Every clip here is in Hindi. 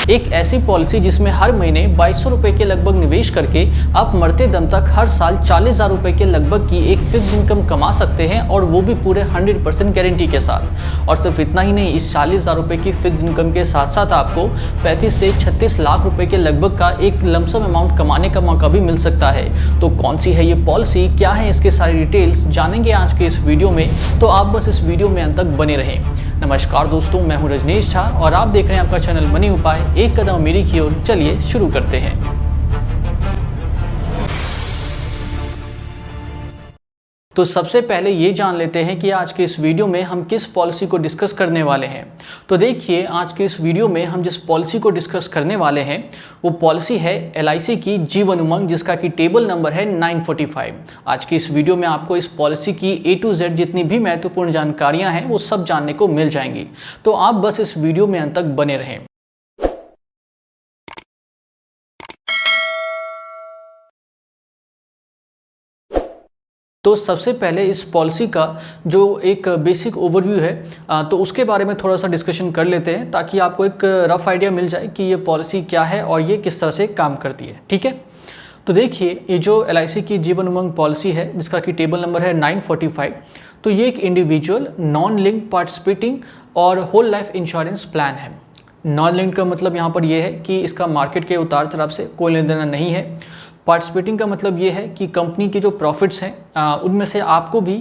एक ऐसी पॉलिसी जिसमें हर महीने 2200 रुपये के लगभग निवेश करके आप मरते दम तक हर साल 40,000 रुपये के लगभग की एक फिक्स इनकम कमा सकते हैं, और वो भी पूरे 100% गारंटी के साथ। और सिर्फ इतना ही नहीं, इस 40,000 रुपये की फिक्स इनकम के साथ साथ आपको 35 से 36 लाख रुपये के लगभग का एक लमसम अमाउंट कमाने का मौका भी मिल सकता है। तो कौन सी है ये पॉलिसी, क्या है इसके सारी डिटेल्स जानेंगे आज के इस वीडियो में, तो आप बस इस वीडियो में अंत तक बने रहें। नमस्कार दोस्तों, मैं हूं रजनीश झा और आप देख रहे हैं आपका चैनल मनी उपाय, एक कदम मेरी की ओर। चलिए शुरू करते हैं। तो सबसे पहले ये जान लेते हैं कि आज के इस वीडियो में हम किस पॉलिसी को डिस्कस करने वाले हैं। तो देखिए, आज के इस वीडियो में हम जिस पॉलिसी को डिस्कस करने वाले हैं वो पॉलिसी है LIC की जीवन उमंग, जिसका कि टेबल नंबर है 945। आज की इस वीडियो में आपको इस पॉलिसी की A to Z जितनी भी महत्वपूर्ण जानकारियाँ हैं वो सब जानने को मिल जाएंगी। तो आप बस इस वीडियो में अंत तक बने रहें। तो सबसे पहले इस पॉलिसी का जो एक बेसिक ओवरव्यू है तो उसके बारे में थोड़ा सा डिस्कशन कर लेते हैं, ताकि आपको एक रफ आइडिया मिल जाए कि ये पॉलिसी क्या है और ये किस तरह से काम करती है। ठीक है, तो देखिए, ये जो LIC की जीवन उमंग पॉलिसी है जिसका कि टेबल नंबर है 945, तो ये एक इंडिविजुअल नॉन लिंक्ड पार्टिसिपेटिंग और होल लाइफ इंश्योरेंस प्लान है। नॉन लिंक्ड का मतलब यहाँ पर यह है कि इसका मार्केट के उतार चढ़ाव से कोई लेना देना नहीं है। पार्टिसिपेटिंग का मतलब ये है कि कंपनी के जो प्रॉफिट्स हैं उनमें से आपको भी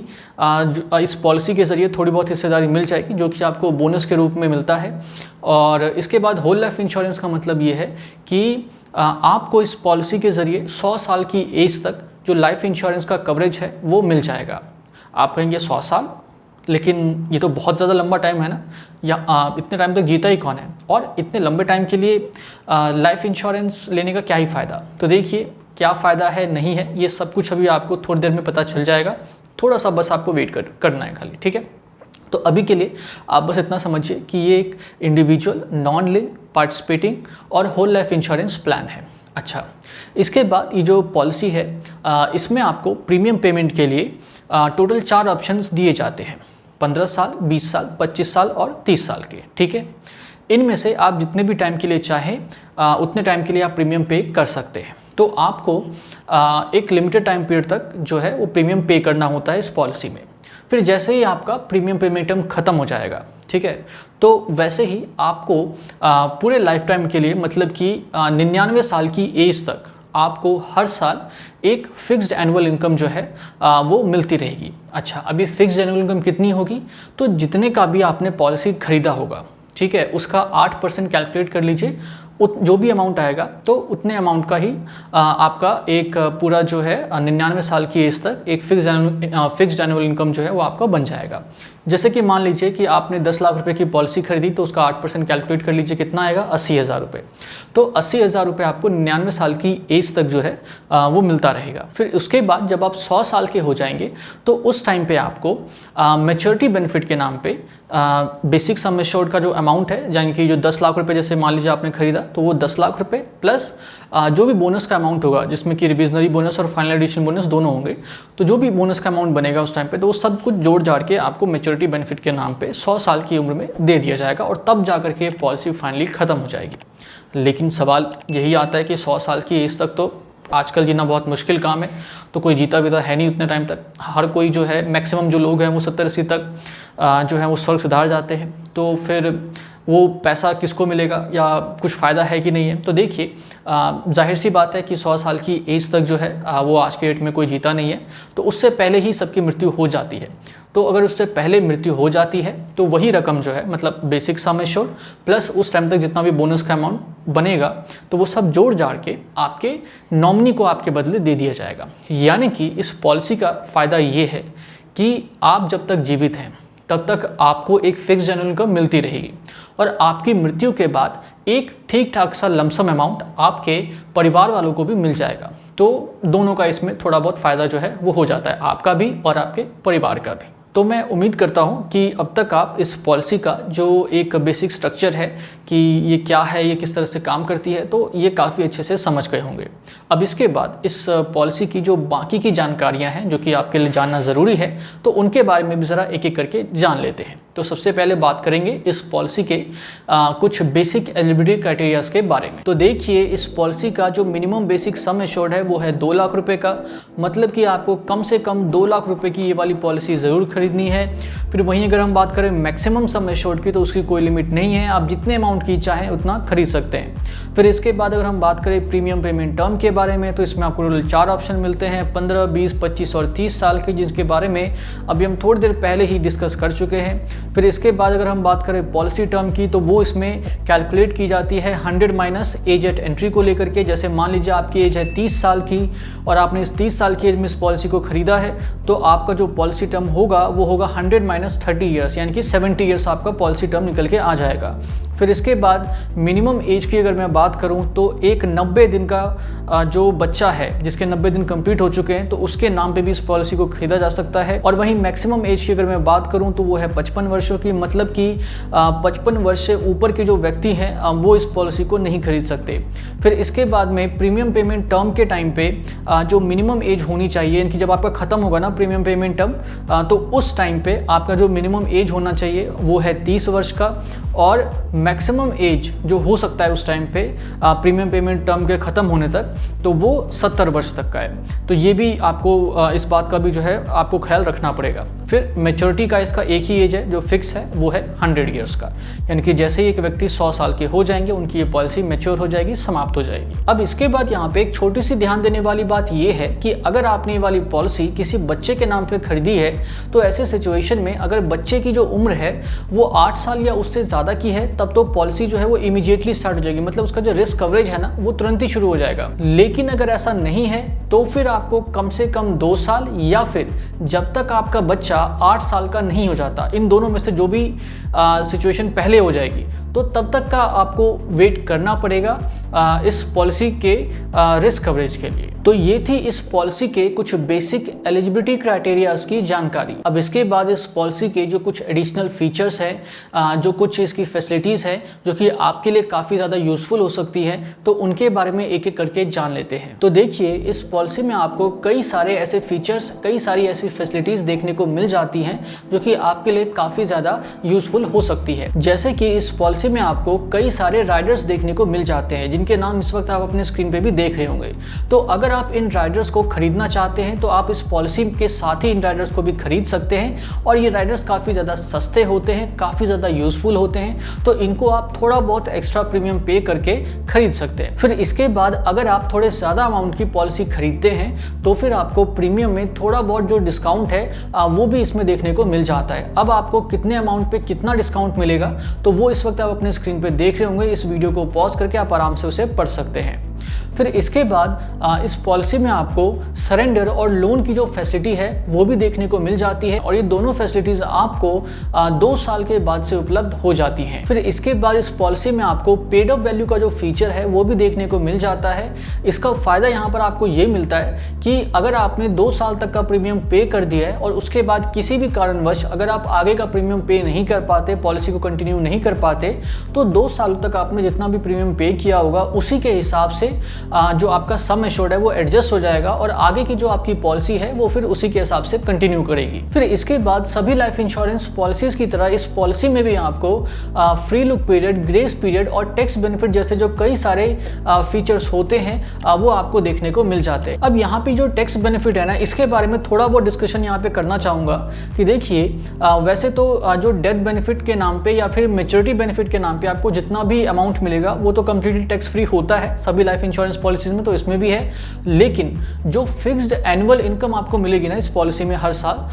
इस पॉलिसी के ज़रिए थोड़ी बहुत हिस्सेदारी मिल जाएगी, जो कि आपको बोनस के रूप में मिलता है। और इसके बाद होल लाइफ इंश्योरेंस का मतलब ये है कि आपको इस पॉलिसी के ज़रिए 100 साल की एज तक जो लाइफ इंश्योरेंस का कवरेज है वो मिल जाएगा। आप कहेंगे 100 साल, लेकिन ये तो बहुत ज़्यादा लंबा टाइम है ना, या इतने टाइम तक जीता ही कौन है, और इतने लंबे टाइम के लिए लाइफ इंश्योरेंस लेने का क्या ही फ़ायदा। तो देखिए, क्या फ़ायदा है नहीं है ये सब कुछ अभी आपको थोड़ी देर में पता चल जाएगा। थोड़ा सा बस आपको वेट करना है खाली। ठीक है, तो अभी के लिए आप बस इतना समझिए कि ये एक इंडिविजुअल नॉन लिंक्ड पार्टिसिपेटिंग और होल लाइफ इंश्योरेंस प्लान है। अच्छा, इसके बाद ये जो पॉलिसी है इसमें आपको प्रीमियम पेमेंट के लिए टोटल 4 ऑप्शंस दिए जाते हैं: 15 साल, 20 साल, 25 साल और 30 साल के। ठीक है, इनमें से आप जितने भी टाइम के लिए चाहें उतने टाइम के लिए आप प्रीमियम पे कर सकते हैं। तो आपको एक लिमिटेड टाइम पीरियड तक जो है वो प्रीमियम पे करना होता है इस पॉलिसी में। फिर जैसे ही आपका प्रीमियम पेमेंट टर्म ख़त्म हो जाएगा, ठीक है, तो वैसे ही आपको पूरे लाइफ टाइम के लिए, मतलब कि 99 साल की एज तक आपको हर साल एक फिक्स्ड एनुअल इनकम जो है वो मिलती रहेगी। अच्छा, अभी फिक्स्ड एनुअल इनकम कितनी होगी, तो जितने का भी आपने पॉलिसी खरीदा होगा, ठीक है, उसका 8% कैलकुलेट कर लीजिए। जो भी अमाउंट आएगा तो उतने अमाउंट का ही आपका एक पूरा जो है 99 साल की एज तक एक फिक्स्ड एनुअल इनकम जो है वो आपका बन जाएगा। जैसे कि मान लीजिए कि आपने 10 लाख रुपए की पॉलिसी खरीदी, तो उसका 8% कैलकुलेट कर लीजिए, कितना आएगा, 80,000 रुपये। तो 80,000 रुपये आपको 99 साल की एज तक जो है वो मिलता रहेगा। फिर उसके बाद जब आप 100 साल के हो जाएंगे तो उस टाइम पे आपको मैच्योरिटी बेनिफिट के नाम पे बेसिक सम एश्योर्ड का जो अमाउंट है, यानी कि जो 10 लाख रुपये जैसे मान लीजिए आपने खरीदा, तो वो 10 लाख रुपये प्लस जो भी बोनस का अमाउंट होगा, जिसमें कि रिविजनरी बोनस और फाइनल एडिशन बोनस दोनों होंगे, तो जो भी बोनस का अमाउंट बनेगा उस टाइम पे, तो वो सब कुछ जोड़ जाड़ के आपको मैच्योरिटी बेनिफिट के नाम पे 100 साल की उम्र में दे दिया जाएगा, और तब जा करके पॉलिसी फाइनली ख़त्म हो जाएगी। लेकिन सवाल यही आता है कि 100 साल की एज तक तो आजकल जीना बहुत मुश्किल काम है, तो कोई जीता बीता है नहीं उतने टाइम तक। हर कोई जो है, मैक्सिमम जो लोग हैं वो 70-80 तक जो है वो स्वर्ग सिधार जाते हैं। तो फिर वो पैसा किसको मिलेगा, या कुछ फ़ायदा है कि नहीं है। तो देखिए, जाहिर सी बात है कि 100 साल की एज तक जो है वो आज के डेट में कोई जीता नहीं है, तो उससे पहले ही सबकी मृत्यु हो जाती है। तो अगर उससे पहले मृत्यु हो जाती है तो वही रकम जो है, मतलब बेसिक सम एश्योर्ड प्लस उस टाइम तक जितना भी बोनस का अमाउंट बनेगा, तो वो सब जोड़ जाड़ के आपके नॉमिनी को आपके बदले दे दिया जाएगा। यानी कि इस पॉलिसी का फ़ायदा ये है कि आप जब तक जीवित हैं तब तक आपको एक फिक्स्ड एनुअल इनकम मिलती रहेगी, और आपकी मृत्यु के बाद एक ठीक ठाक सा लमसम अमाउंट आपके परिवार वालों को भी मिल जाएगा। तो दोनों का इसमें थोड़ा बहुत फ़ायदा जो है वो हो जाता है, आपका भी और आपके परिवार का भी। तो मैं उम्मीद करता हूँ कि अब तक आप इस पॉलिसी का जो एक बेसिक स्ट्रक्चर है कि ये क्या है, ये किस तरह से काम करती है, तो ये काफ़ी अच्छे से समझ गए होंगे। अब इसके बाद इस पॉलिसी की जो बाकी की जानकारियाँ हैं जो कि आपके लिए जानना ज़रूरी है, तो उनके बारे में भी ज़रा एक एक करके जान लेते हैं। तो सबसे पहले बात करेंगे इस पॉलिसी के कुछ बेसिक एलिजिबिलिटी क्राइटेरियाज के बारे में। तो देखिए, इस पॉलिसी का जो मिनिमम बेसिक सम एश्योर्ड है वो है 2 लाख रुपए का, मतलब कि आपको कम से कम 2 लाख रुपए की ये वाली पॉलिसी ज़रूर खरीदनी है। फिर वहीं अगर हम बात करें मैक्सिमम सम एश्योर्ड की, तो उसकी कोई लिमिट नहीं है, आप जितने अमाउंट की चाहें उतना खरीद सकते हैं। फिर इसके बाद अगर हम बात करें प्रीमियम पेमेंट टर्म के बारे में, तो इसमें आपको टोटल 4 ऑप्शन मिलते हैं, 15, 20, 25 और 30 साल के, जिसके बारे में अभी हम थोड़ी देर पहले ही डिस्कस कर चुके हैं। फिर इसके बाद अगर हम बात करें पॉलिसी टर्म की, तो वो इसमें कैलकुलेट की जाती है 100 माइनस एज एट एंट्री को लेकर के। जैसे मान लीजिए आपकी एज है 30 साल की और आपने इस 30 साल की एज में इस पॉलिसी को खरीदा है, तो आपका जो पॉलिसी टर्म होगा वो होगा 100 माइनस 30 ईयर्स, यानी कि 70 ईयर्स आपका पॉलिसी टर्म निकल के आ जाएगा। फिर इसके बाद मिनिमम एज की अगर मैं बात करूं, तो एक 90 दिन का जो बच्चा है जिसके 90 दिन कंप्लीट हो चुके हैं, तो उसके नाम पे भी इस पॉलिसी को खरीदा जा सकता है। और वहीं मैक्सिमम एज की अगर मैं बात करूं, तो वो है 55 वर्षों की, मतलब कि 55 वर्ष से ऊपर के जो व्यक्ति हैं वो इस पॉलिसी को नहीं खरीद सकते। फिर इसके बाद में प्रीमियम पेमेंट टर्म के टाइम पे जो मिनिमम एज होनी चाहिए, यानी कि जब आपका खत्म होगा ना प्रीमियम पेमेंट टर्म, तो उस टाइम पे आपका जो मिनिमम एज होना चाहिए वो है 30 वर्ष का, और मैक्सिमम एज जो हो सकता है उस टाइम पे प्रीमियम पेमेंट टर्म के ख़त्म होने तक, तो वो 70 वर्ष तक का है। तो ये भी आपको इस बात का भी जो है आपको ख्याल रखना पड़ेगा। फिर मैच्योरिटी का इसका एक ही एज है जो फिक्स है, वो है 100 ईयर्स का, यानी कि जैसे ही एक व्यक्ति 100 साल के हो जाएंगे उनकी ये पॉलिसी मैच्योर हो जाएगी, समाप्त हो जाएगी। अब इसके बाद यहाँ पे एक छोटी सी ध्यान देने वाली बात ये है कि अगर आपने ये वाली पॉलिसी किसी बच्चे के नाम पे खरीदी है, तो ऐसे सिचुएशन में अगर बच्चे की जो उम्र है वो 8 साल या उससे ज़्यादा की है, तब तो पॉलिसी जो है वो इमीडिएटली स्टार्ट हो जाएगी, मतलब उसका जो रिस्क कवरेज है ना वो तुरंत ही शुरू हो जाएगा। लेकिन अगर ऐसा नहीं है, तो फिर आपको कम से कम 2 साल या फिर जब तक आपका बच्चा 8 साल का नहीं हो जाता, इन दोनों में से जो भी सिचुएशन पहले हो जाएगी, तो तब तक का आपको वेट करना पड़ेगा इस पॉलिसी के रिस्क कवरेज के लिए। तो ये थी इस पॉलिसी के कुछ बेसिक एलिजिबिलिटी क्राइटेरियाज की जानकारी। अब इसके बाद इस पॉलिसी के जो कुछ एडिशनल फीचर्स हैं, जो कुछ इसकी फैसिलिटीज़ हैं जो कि आपके लिए काफ़ी ज़्यादा यूज़फुल हो सकती है, तो उनके बारे में एक एक करके जान लेते हैं। तो देखिए, इस पॉलिसी में आपको कई सारे ऐसे फीचर्स, कई सारी ऐसी फैसिलिटीज़ देखने को मिल जाती हैं जो कि आपके लिए काफ़ी ज़्यादा यूज़फुल हो सकती है। जैसे कि इस पॉलिसी में आपको कई सारे राइडर्स देखने को मिल जाते हैं, जिनके नाम इस वक्त आप अपने स्क्रीन पे भी देख रहे होंगे। तो अगर आप इन राइडर्स को खरीदना चाहते हैं, तो आप इस पॉलिसी के साथ ही इन राइडर्स को भी खरीद सकते हैं, और ये राइडर्स काफ़ी ज़्यादा सस्ते होते हैं, काफ़ी ज़्यादा यूज़फुल होते हैं, तो इनको आप थोड़ा बहुत एक्स्ट्रा प्रीमियम पे करके खरीद सकते हैं। फिर इसके बाद अगर आप थोड़े ज़्यादा अमाउंट की पॉलिसी खरीदते हैं, तो फिर आपको प्रीमियम में थोड़ा बहुत जो डिस्काउंट है वो भी इसमें देखने को मिल जाता है। अब आपको कितने अमाउंट पे कितना डिस्काउंट मिलेगा, तो वो इस वक्त आप अपने स्क्रीन पे देख रहे होंगे। इस वीडियो को पॉज करके आप आराम से उसे पढ़ सकते हैं। फिर इसके बाद इस पॉलिसी में आपको सरेंडर और लोन की जो फैसिलिटी है वो भी देखने को मिल जाती है, और ये दोनों फैसिलिटीज़ आपको 2 साल के बाद से उपलब्ध हो जाती हैं। फिर इसके बाद इस पॉलिसी में आपको पेड अप वैल्यू का जो फीचर है वो भी देखने को मिल जाता है। इसका फ़ायदा यहाँ पर आपको ये मिलता है कि अगर आपने 2 साल तक का प्रीमियम पे कर दिया है और उसके बाद किसी भी कारणवश अगर आप आगे का प्रीमियम पे नहीं कर पाते, पॉलिसी को कंटिन्यू नहीं कर पाते, तो 2 सालों तक आपने जितना भी प्रीमियम पे किया होगा उसी के हिसाब से जो आपका सम एश्योर्ड है वो एडजस्ट हो जाएगा, और आगे की जो आपकी पॉलिसी है वो फिर उसी के हिसाब से कंटिन्यू करेगी। फिर इसके बाद सभी लाइफ इंश्योरेंस पॉलिसीज़ की तरह इस पॉलिसी में भी आपको free look period, grace period और टैक्स बेनिफिट जैसे जो कई सारे फीचर्स होते हैं वो आपको देखने को मिल जाते हैं। अब यहाँ पे जो टैक्स बेनिफिट है ना, इसके बारे में थोड़ा बहुत डिस्कशन यहाँ पे करना चाहूँगा कि देखिए, वैसे तो जो डेथ बेनिफिट के नाम पे या फिर मैच्योरिटी बेनिफिट के नाम पे आपको जितना भी अमाउंट मिलेगा वो तो कम्प्लीटली टैक्स फ्री होता है सभी लाइफ इंश्योरेंस पॉलिसीज में, तो इसमें भी है। लेकिन जो फिक्स्ड एनुअल इनकम आपको मिलेगी ना इस पॉलिसी में हर साल,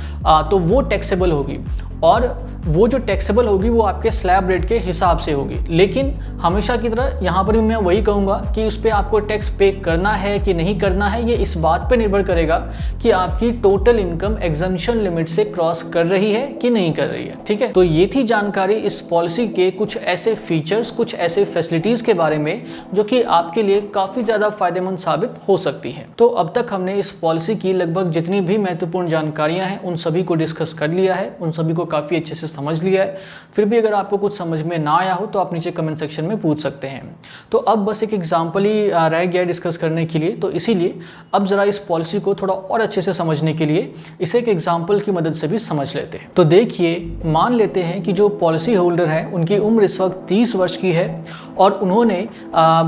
तो वो टैक्सेबल होगी, और वो जो टैक्सेबल होगी वो आपके स्लैब रेट के हिसाब से होगी। लेकिन हमेशा की तरह यहाँ पर भी मैं वही कहूँगा कि उस पर आपको टैक्स पे करना है कि नहीं करना है, ये इस बात पे निर्भर करेगा कि आपकी टोटल इनकम एग्जम्पशन लिमिट से क्रॉस कर रही है कि नहीं कर रही है। ठीक है, तो ये थी जानकारी इस पॉलिसी के कुछ ऐसे फीचर्स, कुछ ऐसे फैसिलिटीज़ के बारे में जो कि आपके लिए काफ़ी ज़्यादा फायदेमंद साबित हो सकती हैं। तो अब तक हमने इस पॉलिसी की लगभग जितनी भी महत्वपूर्ण जानकारियाँ हैं उन सभी को डिस्कस कर लिया है, उन सभी को काफ़ी अच्छे से समझ लिया है। फिर भी अगर आपको कुछ समझ में ना आया हो तो आप नीचे कमेंट सेक्शन में पूछ सकते हैं। तो अब बस एक एग्जाम्पल ही रह गया डिस्कस करने के लिए, तो इसीलिए अब ज़रा इस पॉलिसी को थोड़ा और अच्छे से समझने के लिए इसे एक एग्जाम्पल की मदद से भी समझ लेते हैं। तो देखिए, मान लेते हैं कि जो पॉलिसी होल्डर है उनकी उम्र इस वक्त 30 वर्ष की है और उन्होंने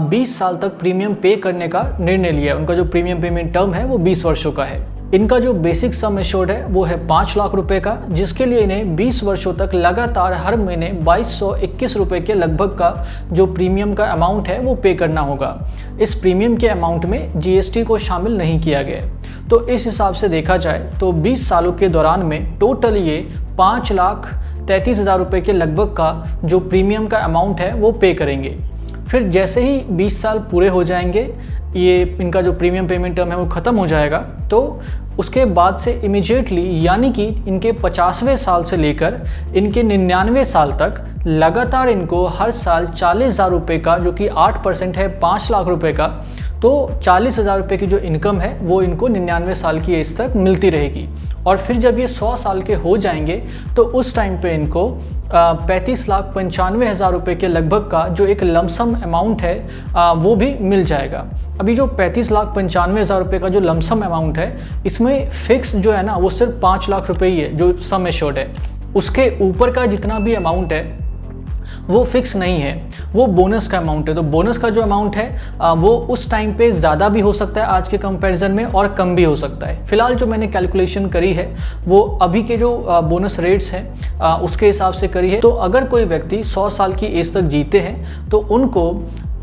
20 साल तक प्रीमियम पे करने का निर्णय लिया है। उनका जो प्रीमियम पेमेंट टर्म है वो 20 वर्षों का है। इनका जो बेसिक सम एश्योर्ड है वो है 5 लाख रुपए का, जिसके लिए इन्हें 20 वर्षों तक लगातार हर महीने 2221 रुपए के लगभग का जो प्रीमियम का अमाउंट है वो पे करना होगा। इस प्रीमियम के अमाउंट में जीएसटी को शामिल नहीं किया गया है। तो इस हिसाब से देखा जाए तो 20 सालों के दौरान में टोटल ये 5,33,000 रुपये के लगभग का जो प्रीमियम का अमाउंट है वो पे करेंगे। फिर जैसे ही 20 साल पूरे हो जाएंगे, ये इनका जो प्रीमियम पेमेंट टर्म है वो ख़त्म हो जाएगा, तो उसके बाद से इमीडिएटली यानी कि इनके 50वें साल से लेकर इनके 99वें साल तक लगातार इनको हर साल 40,000 रुपये का, जो कि 8% है 5 लाख रुपए का, तो 40,000 रुपये की जो इनकम है वो इनको 99 साल की एज तक मिलती रहेगी। और फिर जब ये 100 साल के हो जाएंगे तो उस टाइम पे इनको 35,95,000 रुपये के लगभग का जो एक लमसम अमाउंट है वो भी मिल जाएगा। अभी जो 35,95,000 रुपये का जो लमसम अमाउंट है, इसमें फिक्स जो है ना वो सिर्फ 5 लाख रुपये ही है जो सम एश्योर्ड है। उसके ऊपर का जितना भी अमाउंट है वो फिक्स नहीं है, वो बोनस का अमाउंट है। तो बोनस का जो अमाउंट है वो उस टाइम पे ज़्यादा भी हो सकता है आज के कंपैरिजन में, और कम भी हो सकता है। फिलहाल जो मैंने कैलकुलेशन करी है वो अभी के जो बोनस रेट्स हैं उसके हिसाब से करी है। तो अगर कोई व्यक्ति 100 साल की एज तक जीते हैं तो उनको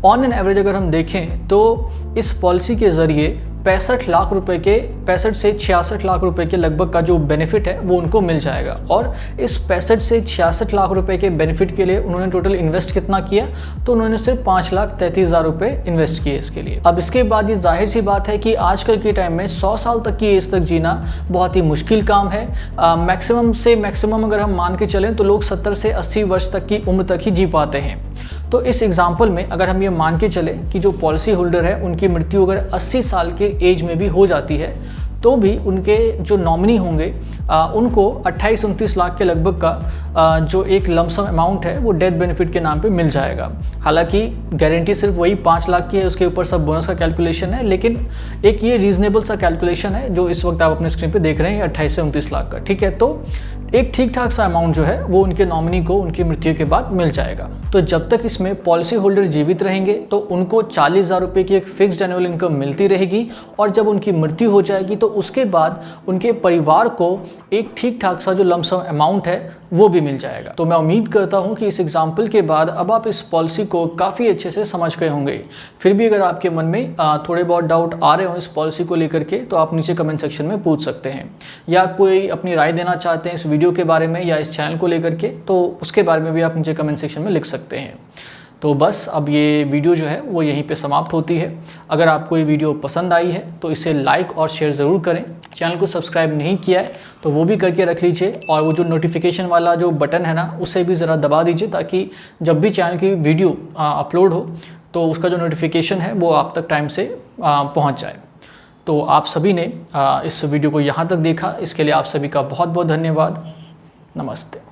ऑन एन एवरेज अगर हम देखें तो इस पॉलिसी के ज़रिए 65 लाख रुपए के 65 से 66 लाख रुपए के लगभग का जो बेनिफिट है वो उनको मिल जाएगा। और इस 65 से 66 लाख रुपए के बेनिफिट के लिए उन्होंने टोटल इन्वेस्ट कितना किया, तो उन्होंने सिर्फ 5,33,000 रुपये इन्वेस्ट किए इसके लिए। अब इसके बाद ये जाहिर सी बात है कि आजकल के टाइम में 100 साल तक की एज तक जीना बहुत ही मुश्किल काम है। मैक्सिमम से मैक्सिमम अगर हम मान के चलें तो लोग 70 से 80 वर्ष तक की उम्र तक ही जी पाते हैं। तो इस एग्जाम्पल में अगर हम ये मान के चलें कि जो पॉलिसी होल्डर है उनकी मृत्यु अगर 80 साल के एज में भी हो जाती है, तो भी उनके जो नॉमिनी होंगे उनको 28-29 लाख के लगभग का जो एक लमसम अमाउंट है वो डेथ बेनिफिट के नाम पे मिल जाएगा। हालांकि गारंटी सिर्फ वही 5 लाख की है, उसके ऊपर सब बोनस का कैलकुलेशन है, लेकिन एक ये रीजनेबल सा कैलकुलेशन है जो इस वक्त आप अपने स्क्रीन पे देख रहे हैं 28 से 29 लाख का। ठीक है, तो एक ठीक ठाक सा अमाउंट जो है वो उनके नॉमिनी को उनकी मृत्यु के बाद मिल जाएगा। तो जब तक इसमें पॉलिसी होल्डर जीवित रहेंगे तो उनको 40,000 रुपये की एक फिक्स्ड एनुअल इनकम मिलती रहेगी, और जब उनकी मृत्यु हो जाएगी तो उसके बाद उनके परिवार को एक ठीक ठाक सा जो लमसम अमाउंट है वो भी मिल जाएगा। तो मैं उम्मीद करता हूँ कि इस एग्जाम्पल के बाद अब आप इस पॉलिसी को काफ़ी अच्छे से समझ गए होंगे। फिर भी अगर आपके मन में थोड़े बहुत डाउट आ रहे हो इस पॉलिसी को लेकर के, तो आप नीचे कमेंट सेक्शन में पूछ सकते हैं, या कोई अपनी राय देना चाहते हैं इस वीडियो के बारे में या इस चैनल को लेकर के, तो उसके बारे में भी आप नीचे कमेंट सेक्शन में लिख सकते हैं। तो बस अब ये वीडियो जो है वो यहीं पे समाप्त होती है। अगर आपको ये वीडियो पसंद आई है तो इसे लाइक और शेयर ज़रूर करें। चैनल को सब्सक्राइब नहीं किया है तो वो भी करके रख लीजिए, और वो जो नोटिफिकेशन वाला जो बटन है ना उसे भी ज़रा दबा दीजिए, ताकि जब भी चैनल की वीडियो अपलोड हो तो उसका जो नोटिफिकेशन है वो आप तक टाइम से पहुँच जाए। तो आप सभी ने इस वीडियो को यहाँ तक देखा, इसके लिए आप सभी का बहुत बहुत धन्यवाद। नमस्ते।